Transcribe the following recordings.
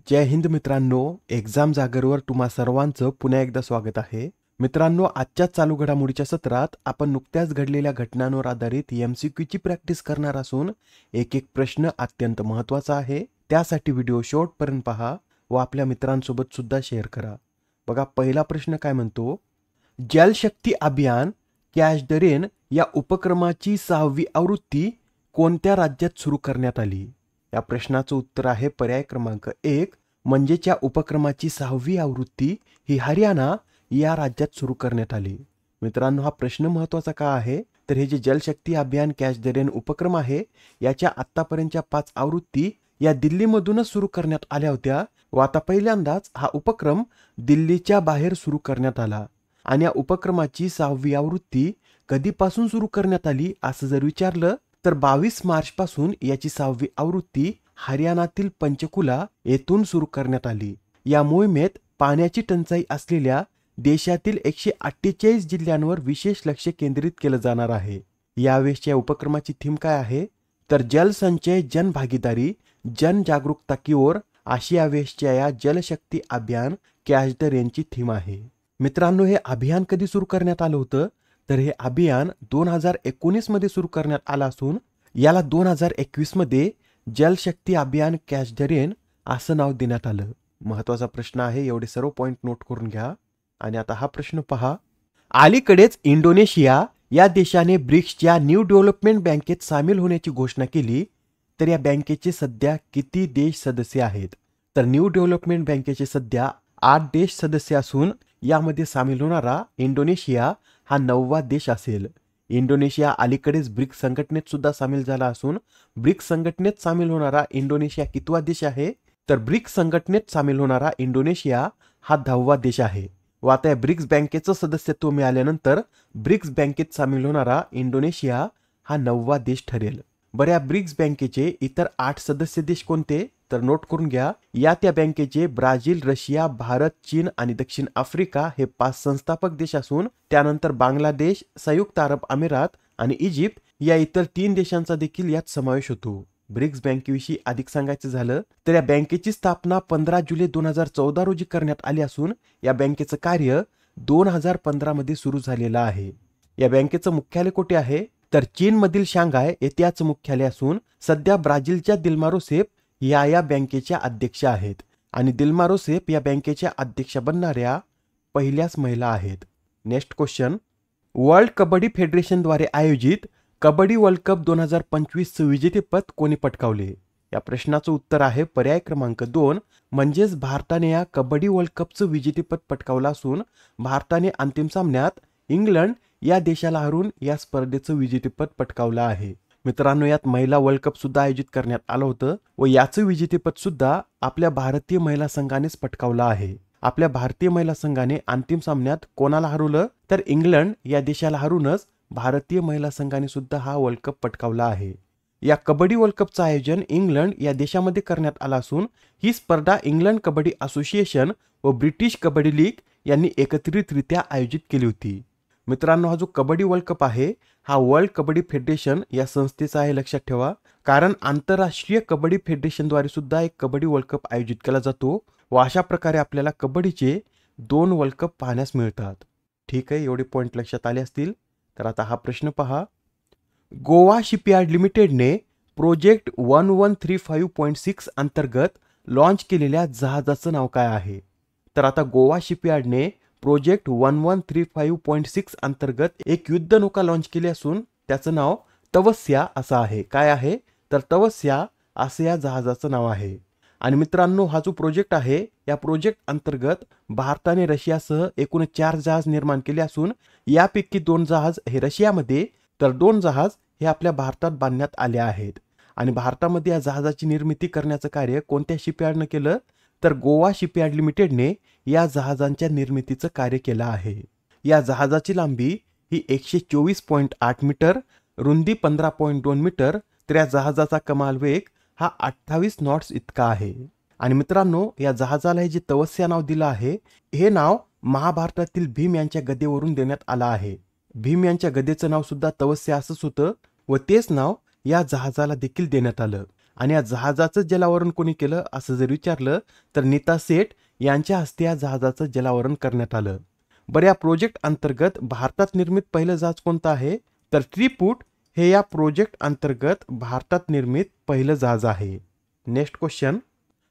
जय हिंद मित्रांनो, एक्झाम जागरवर तुम्हा सर्वांचं पुन्हा एकदा स्वागत आहे. मित्रांनो, आजच्या चालू घडामोडीच्या सत्रात आपण नुकत्याच घडलेल्या घटनांवर आधारित MCQची प्रॅक्टिस करणार असून एक एक प्रश्न अत्यंत महत्त्वाचा आहे. त्यासाठी व्हिडिओ शेवटपर्यंत पहा व आपल्या मित्रांसोबत सुद्धा शेअर करा. बघा, पहिला प्रश्न काय म्हणतो, जलशक्ती अभियान कॅच द रेन या उपक्रमाची 6वी आवृत्ती कोणत्या राज्यात सुरू करण्यात आली? या प्रश्नाचं उत्तर आहे पर्याय क्रमांक 1 म्हणजेच या उपक्रमाची 6वी आवृत्ती ही हरियाणा या राज्यात सुरू करण्यात आली. मित्रांनो, हा प्रश्न महत्त्वाचा का आहे तर हे जे जलशक्ती अभियान कॅच द रेन उपक्रम आहे याच्या आतापर्यंतच्या 5 आवृत्ती या दिल्लीमधूनच सुरू करण्यात आल्या होत्या व आता पहिल्यांदाच हा उपक्रम दिल्लीच्या बाहेर सुरू करण्यात आला. आणि या उपक्रमाची 6वी आवृत्ती कधीपासून सुरू करण्यात आली असं जर विचारलं तर 22 मार्च पासून याची 6वी आवृत्ती हरियाणातील पंचकुला येथून सुरू करण्यात आली. या मोहिमेत पाण्याची टंचाई असलेल्या देशातील 148 जिल्ह्यांवर विशेष लक्ष केंद्रित केलं जाणार आहे. यावेळेसच्या उपक्रमाची थीम काय आहे तर जलसंचय जनभागीदारी जनजागरूकता की ओर अशी यावेळेसच्या या जलशक्ती अभियान कॅच द रेनची थीम आहे. मित्रांनो, हे अभियान कधी सुरू करण्यात आलं होतं तर हे अभियान 2019 मध्ये सुरू करण्यात आलं असून याला 2021 मध्ये जलशक्ती अभियान कॅच द रेन असं नाव देण्यात आलं. महत्वाचा प्रश्न आहे, एवढे सर्व पॉइंट नोट करून घ्या. आणि आता हा प्रश्न पहा, अलीकडेच इंडोनेशिया या देशाने ब्रिक्सच्या न्यू डेव्हलपमेंट बँकेत सामील होण्याची घोषणा केली, तर या बँकेचे सध्या किती देश सदस्य आहेत? तर न्यू डेव्हलपमेंट बँकेचे सध्या 8 देश सदस्य असून यामध्ये सामील होणारा इंडोनेशिया हा 9वा देश असेल. इंडोनेशिया अलीकडेच ब्रिक्स संघटनेत सुद्धा सामील झाला असून ब्रिक्स संघटनेत सामील होणारा इंडोनेशिया कितवा देश आहे तर ब्रिक्स संघटनेत सामील होणारा इंडोनेशिया हा 10वा देश आहे. व आता या ब्रिक्स बँकेचं सदस्यत्व मिळाल्यानंतर ब्रिक्स बँकेत सामील होणारा इंडोनेशिया हा 9वा देश ठरेल. बरं, या ब्रिक्स बँकेचे इतर 8 सदस्य देश कोणते तर नोट करून घ्या. त्या बँकेचे ब्राझील, रशिया, भारत, चीन आणि दक्षिण आफ्रिका हे 5 संस्थापक देश असून त्यानंतर बांगलादेश, संयुक्त अरब अमिरात आणि इजिप्त या इतर 3 देशांचा देखील यात समावेश होतो. ब्रिक्स बँकेविषयी अधिक सांगायचं झालं तर या बँकेची स्थापना 15 जुलै 2014 रोजी करण्यात आली असून या बँकेचं कार्य 2015 मध्ये सुरू झालेलं आहे. या बँकेचं मुख्यालय कुठे आहे तर चीनमधील शांघाय येथे याचं मुख्यालय असून सध्या ब्राझीलच्या दिल्मा रोसेफ या बँकेच्या अध्यक्ष आहेत आणि दिल्मा रोसेफ या बँकेच्या अध्यक्ष बनणाऱ्या पहिल्याच महिला आहेत. नेक्स्ट क्वेश्चन, वर्ल्ड कबड्डी फेडरेशनद्वारे आयोजित कबड्डी वर्ल्ड कप 2025चं विजेतेपद कोणी पटकावले? या प्रश्नाचं उत्तर आहे पर्याय क्रमांक 2 म्हणजेच भारताने या कबड्डी वर्ल्ड कपचं विजेतेपद पटकावलं असून भारताने अंतिम सामन्यात इंग्लंड या देशाला हरून या स्पर्धेचं विजेतेपद पटकावलं आहे. मित्रांनो, यात महिला वर्ल्ड कप सुद्धा आयोजित करण्यात आलं होतं व याचं विजेतेपद सुद्धा आपल्या भारतीय महिला संघानेच पटकावलं आहे. आपल्या भारतीय महिला संघाने अंतिम सामन्यात कोणाला हरवलं तर इंग्लंड या देशाला हरूनच भारतीय महिला संघाने सुद्धा हा वर्ल्ड कप पटकावला आहे. या कबड्डी वर्ल्ड कपचं आयोजन इंग्लंड या देशामध्ये करण्यात आलं असून ही स्पर्धा इंग्लंड कबड्डी असोसिएशन व ब्रिटिश कबड्डी लीग यांनी एकत्रितरित्या आयोजित केली होती. मित्रांनो, हा जो कबड्डी वर्ल्ड कप आहे हा वर्ल्ड कबड्डी फेडरेशन या संस्थेचा आहे, लक्षात ठेवा. कारण आंतरराष्ट्रीय कबड्डी फेडरेशनद्वारे सुद्धा एक कबड्डी वर्ल्ड कप आयोजित केला जातो व अशा प्रकारे आपल्याला कबड्डीचे 2 वर्ल्ड कप पाहण्यास मिळतात. ठीक आहे, एवढे पॉइंट लक्षात आले असतील. तर आता हा प्रश्न पहा, गोवा शिपयार्ड लिमिटेडने प्रोजेक्ट 1135.6 अंतर्गत लॉन्च केलेल्या जहाजाचं नाव काय आहे? तर आता गोवा शिपयार्डने प्रोजेक्ट 1135.6 अंतर्गत एक युद्धनौका लॉन्च केली असून त्याचं नाव तवस्या असं आहे. काय आहे तर तवस्या असं या जहाजाचं नाव आहे. आणि मित्रांनो, हा जो प्रोजेक्ट आहे या प्रोजेक्ट अंतर्गत भारताने रशियासह एकूण 4 जहाज निर्माण केले असून यापैकी 2 जहाज हे रशियामध्ये तर 2 जहाज हे आपल्या भारतात बांधण्यात आले आहेत. आणि भारतामध्ये या जहाजाची निर्मिती करण्याचं कार्य कोणत्या शिपयार्डनं केलं तर गोवा शिपयार्ड लिमिटेडने या जहाजांच्या निर्मितीचं कार्य केलं आहे. या जहाजाची लांबी ही 124.8 मीटर, रुंदी 15.2 मीटर, तर या जहाजाचा कमाल वेग हा 28 नॉट्स इतका आहे. आणि मित्रांनो, या जहाजाला हे जे तवस्या नाव दिलं आहे हे नाव महाभारतातील भीम यांच्या गदेवरून देण्यात आलं आहे. भीम यांच्या गदेचं नाव सुद्धा तवस्या असंच होतं व तेच नाव या जहाजाला देखील देण्यात आलं. आणि या जहाजाचं जलावरण कोणी केलं असं जर विचारलं तर नीता सेठ यांच्या हस्ते या जहाजाचं जलावरण करण्यात आलं. बरं, या प्रोजेक्ट अंतर्गत भारतात निर्मित पहिलं जहाज कोणतं आहे? तर त्रिपूट हे या प्रोजेक्ट अंतर्गत भारतात निर्मित पहिलं जहाज आहे. नेक्स्ट क्वेश्चन,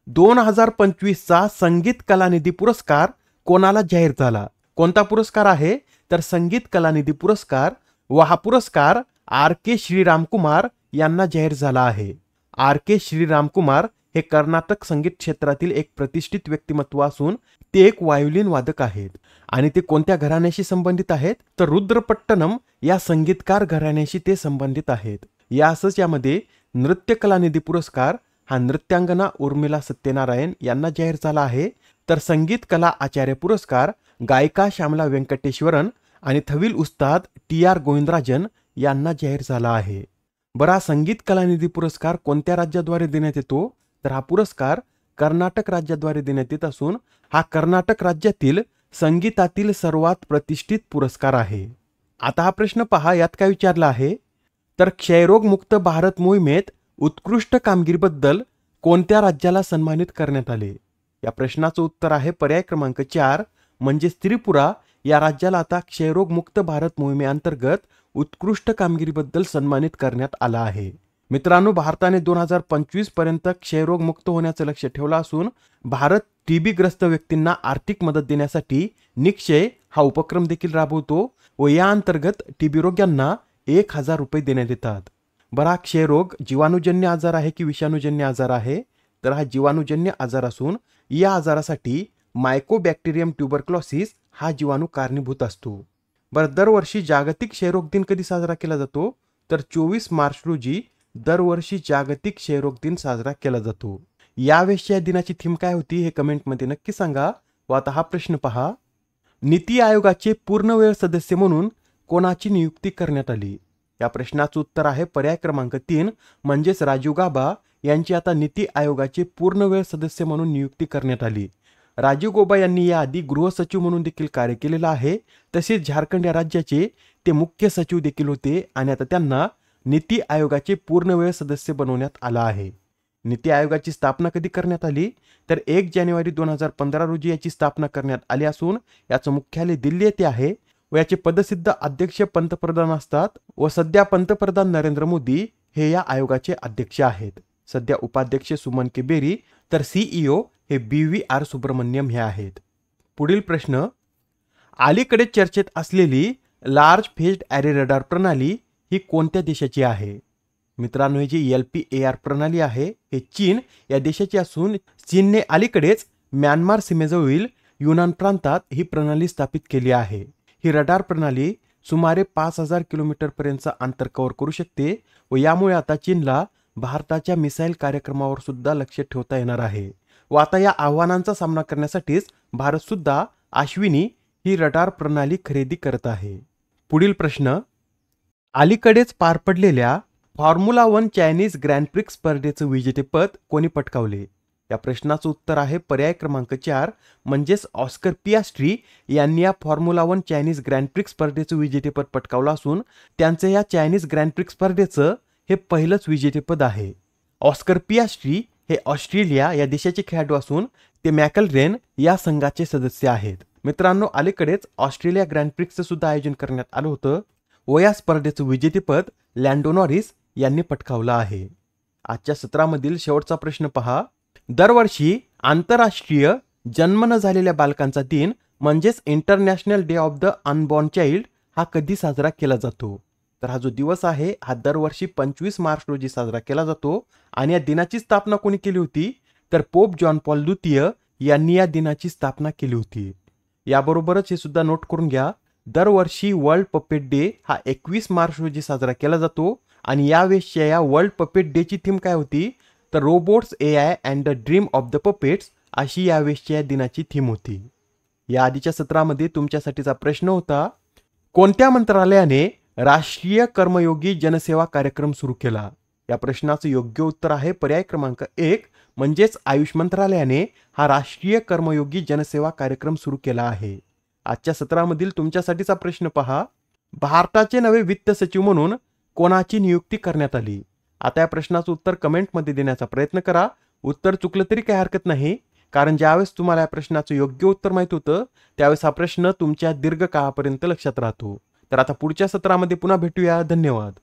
2025चा संगीत कलानिधी पुरस्कार कोणाला जाहीर झाला? कोणता पुरस्कार आहे? तर संगीत कलानिधी पुरस्कार, व हा पुरस्कार आर के श्रीरामकुमार यांना जाहीर झाला आहे. आर के श्रीरामकुमार हे कर्नाटक संगीत क्षेत्रातील एक प्रतिष्ठित व्यक्तिमत्व असून ते एक व्हायोलिन वादक आहेत. आणि ते कोणत्या घराण्याशी संबंधित आहेत? तर रुद्रपट्टनम या संगीतकार घराण्याशी ते संबंधित आहेत. यासच यामध्ये नृत्य कलानिधी पुरस्कार हा नृत्यांगना उर्मिला सत्यनारायण यांना जाहीर झाला आहे. तर संगीत कला आचार्य पुरस्कार गायिका श्यामला व्यंकटेश्वरन आणि थविल उस्ताद TR गोविंदराजन यांना जाहीर झाला आहे. बरा, संगीत कलानिधी पुरस्कार कोणत्या राज्याद्वारे देण्यात येतो? तर हा पुरस्कार कर्नाटक राज्याद्वारे देण्यात येत असून हा कर्नाटक राज्यातील संगीतातील सर्वात प्रतिष्ठित पुरस्कार आहे. आता हा प्रश्न पहा, यात काय विचारला आहे? तर क्षयरोग मुक्त भारत मोहिमेत उत्कृष्ट कामगिरीबद्दल कोणत्या राज्याला सन्मानित करण्यात आले? या प्रश्नाचं उत्तर आहे पर्याय क्रमांक 4 म्हणजेच त्रिपुरा या राज्याला आता क्षयरोग मुक्त भारत मोहिमेअंतर्गत उत्कृष्ट कामगिरीबद्दल सन्मानित करण्यात आला आहे. मित्रांनो, भारताने 2025 पर्यंत क्षयरोग मुक्त होण्याचं लक्ष्य ठेवलं असून भारत TB ग्रस्त व्यक्तींना आर्थिक मदत देण्यासाठी निक्षय हा उपक्रम देखील राबवतो व या अंतर्गत TB रोग्यांना 1000 रुपये देण्यात येतात. बरा, क्षयरोग जीवाणूजन्य आजार आहे की विषाणूजन्य आजार आहे? तर हा जीवाणूजन्य आजार असून या आजारासाठी मायकोबॅक्टेरियम ट्युबरक्लोसिस हा जीवाणू कारणीभूत असतो. बरं, दरवर्षी जागतिक क्षयरोग दिन कधी साजरा केला जातो? तर 24 मार्च रोजी दरवर्षी जागतिक क्षयरोग दिन साजरा केला जातो. यावेळेसच्या दिनाची थीम काय होती हे कमेंटमध्ये नक्की सांगा. व आता हा प्रश्न पहा, नीती आयोगाचे पूर्णवेळ सदस्य म्हणून कोणाची नियुक्ती करण्यात आली? या प्रश्नाचं उत्तर आहे पर्याय क्रमांक 3 म्हणजेच राजीव गाबा यांची आता नीती आयोगाचे पूर्णवेळ सदस्य म्हणून नियुक्ती करण्यात आली. राजीव गौबा यांनी याआधी गृह सचिव म्हणून देखील कार्य केलेलं आहे. तसेच झारखंड या राज्याचे ते मुख्य सचिव देखील होते आणि आता त्यांना नीती आयोगाचे पूर्णवेळ सदस्य बनवण्यात आला आहे. नीती आयोगाची स्थापना कधी करण्यात आली? तर 1 जानेवारी 2015 रोजी याची स्थापना करण्यात आली असून याचं मुख्यालय दिल्ली येथे आहे व याचे पदसिद्ध अध्यक्ष पंतप्रधान असतात व सध्या पंतप्रधान नरेंद्र मोदी हे या आयोगाचे अध्यक्ष आहेत. सध्या उपाध्यक्ष सुमन के बेरी तर CEO हे BVR सुब्रमण्यम हे आहेत. पुढील प्रश्न, अलीकडे चर्चेत असलेली लार्ज फेज्ड ॲरे रडार प्रणाली ही कोणत्या देशाची आहे? मित्रांनो, ही जी LPAR प्रणाली आहे हे चीन या देशाची असून चीनने अलीकडेच म्यानमार सीमेजवळील युनान प्रांतात ही प्रणाली स्थापित केली आहे. ही रडार प्रणाली सुमारे 5000 किलोमीटर पर्यंतचा अंतर कव्हर करू शकते व यामुळे आता चीनला भारताच्या मिसाईल कार्यक्रमावर सुद्धा लक्ष ठेवता येणार आहे. व आता या आव्हानांचा सामना करण्यासाठीच भारत सुद्धा अश्विनी ही रडार प्रणाली खरेदी करत आहे. पुढील प्रश्न, अलीकडेच पार पडलेल्या फॉर्म्युला 1 चायनीज ग्रँड प्रिक्स स्पर्धेचं विजेतेपद कोणी पटकावले? या प्रश्नाचं उत्तर आहे पर्याय क्रमांक 4 म्हणजेच ऑस्कर पियास्ट्री यांनी या फॉर्म्युला 1 चायनीज ग्रँड प्रिक्स स्पर्धेचं विजेतेपद पटकावलं असून त्यांचं या चायनीज ग्रँड प्रिक्स स्पर्धेचं हे पहिलंच विजेतेपद आहे. ऑस्कर पियास्ट्री हे ऑस्ट्रेलिया या देशाचे खेळाडू असून ते मॅकलरेन या संघाचे सदस्य आहेत. मित्रांनो, अलीकडेच ऑस्ट्रेलिया ग्रँड प्रिक्सचं सुद्धा आयोजन करण्यात आलं होतं व या स्पर्धेचं विजेतेपद लँडो नॉरिस यांनी पटकावलं आहे. आजच्या सत्रामधील शेवटचा प्रश्न पहा, दरवर्षी आंतरराष्ट्रीय जन्म न झालेल्या बालकांचा दिन म्हणजेच international day of the unborn child हा कधी साजरा केला जातो? तर हा जो दिवस आहे हा दरवर्षी 25 मार्च रोजी साजरा केला जातो आणि या दिनाची स्थापना कोणी केली होती? तर पोप जॉन पॉल द्वितीय यांनी या दिनाची स्थापना केली होती. याबरोबरच हे सुद्धा नोट करून घ्या, दरवर्षी वर्ल्ड पपेट डे हा 21 मार्च रोजी साजरा केला जातो आणि यावेळेसच्या या वर्ल्ड पपेट डे ची थीम काय होती? तर robots, AI and the dream of the puppets अशी यावेळेसच्या या दिनाची थीम होती. या आधीच्या सत्रामध्ये तुमच्यासाठीचा प्रश्न होता, कोणत्या मंत्रालयाने राष्ट्रीय कर्मयोगी जनसेवा कार्यक्रम सुरू केला? या प्रश्नाचं योग्य उत्तर आहे पर्याय क्रमांक 1 म्हणजेच आयुष मंत्रालयाने हा राष्ट्रीय कर्मयोगी जनसेवा कार्यक्रम सुरू केला आहे. आजच्या सत्रामधील तुमच्यासाठीचा प्रश्न पहा, भारताचे नवे वित्त सचिव म्हणून कोणाची नियुक्ती करण्यात आली? आता या प्रश्नाचं उत्तर कमेंटमध्ये देण्याचा प्रयत्न करा. उत्तर चुकलं तरी काही हरकत नाही, कारण ज्यावेळेस तुम्हाला या प्रश्नाचं योग्य उत्तर माहित होतं त्यावेळेस हा प्रश्न तुमच्या दीर्घकाळापर्यंत लक्षात राहतो. तर आता पुढच्या सत्रामध्ये पुन्हा भेटूया. धन्यवाद.